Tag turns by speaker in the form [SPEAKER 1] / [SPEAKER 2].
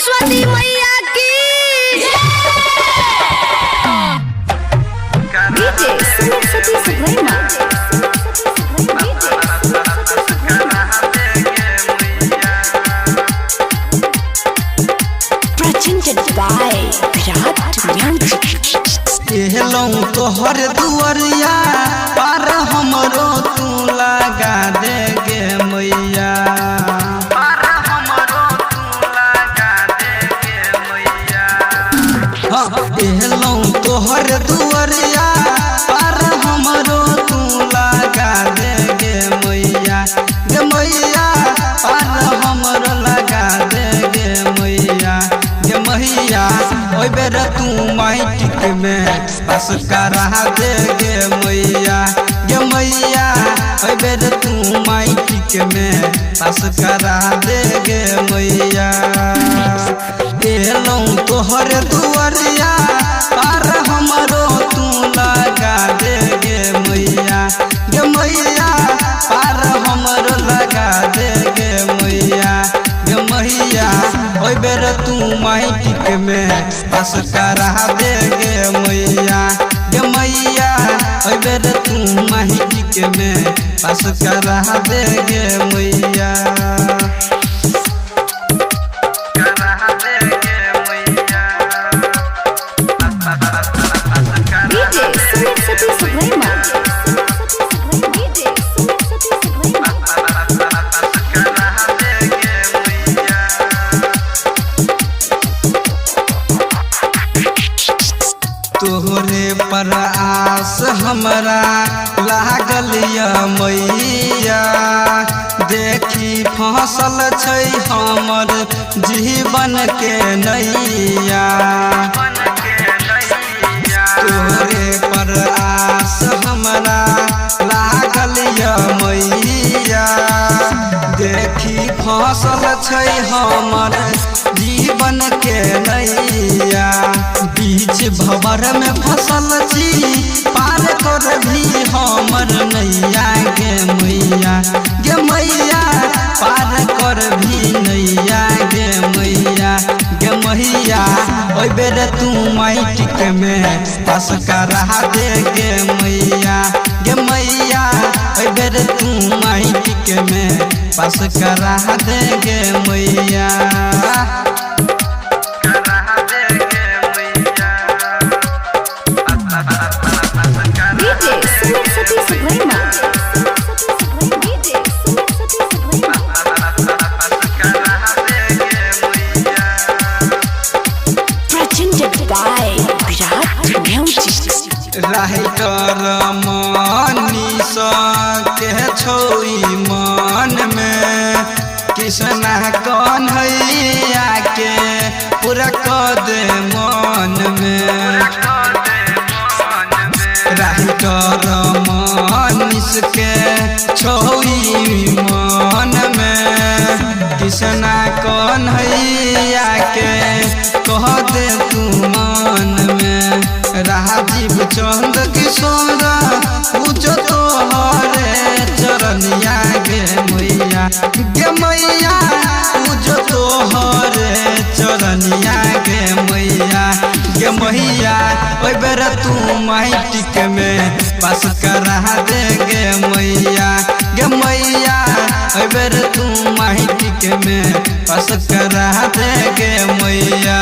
[SPEAKER 1] सरस्वती मैया की डीजे सरस्वती सुभैया presented by Virat Music।
[SPEAKER 2] एहलौं तोहर दुआरिया पार हमरो तू लगा दे गे मैया, पार हमरो तू लगा दे गे मैया। हाँ एहलौं तोहर दुआरिया पार हमरो तू लगा दे गे मैया, गे मैया पार हमरो लगा दे गे मैया, गे मैया। ओइ बेर तू माइटिक में पास करा दे गे मैया, गे मैया। ओइ बेर तू माइटिक में पास करा दे गे मैया। एलौं तोहर दुआरिया पार हमरो तू लगा दे गे मैया, गे मैया पार हमरो लगा दे गे मैया, गे मैया। ओइ बेर तू माइटिक में पास करा दे गे मैया, गे मैया। ओइ बेर तू माइटिक में पास करा दे गे मैया, करा दे गे मैया।
[SPEAKER 1] डीजे सरस्वती सुभैया डीजे सरस्वती सुभैया
[SPEAKER 2] तोहरे पर आस हमरा लागल या मैया, देखी फसल छै हमर जीवन के नैया। तोहरे पर आस हमरा लागल या मैया, देखी फसल छै हमर जीवन के नैया। बीच भंवर में फसल छी पार कर भी हमर नैया, गे मैया, गे मैया पार कर भी नैया, गे मैया, गे मैया। ओइ बेर तू माइटिक में पास करा दे गे मैया, गे मैया। ओइ बेर तू माइटिक में पास करा दे गे मैया,
[SPEAKER 1] डीजे सरस्वती सुभैया डीजे सरस्वती सुभैया presented by Virat Music।
[SPEAKER 2] Writer Manish के छोई मन में कृष्णा कन्हैया के पूरा कर दे मन में। राइटर मनीष के छोई मन में कृष्णा कन्हैया के कह दे तू मन में। राजीव चंद किशोर पूजो तोहरे चरनिया, गे मैया, गे मैया पूजो तोहरे चरनिया, गे मैया, गे मैया। ओइ बेर तू माइटिक में पास करा दे गे मैया, गे मैया। ओइ बेर तू माइटिक में पास करा दे गे मैया।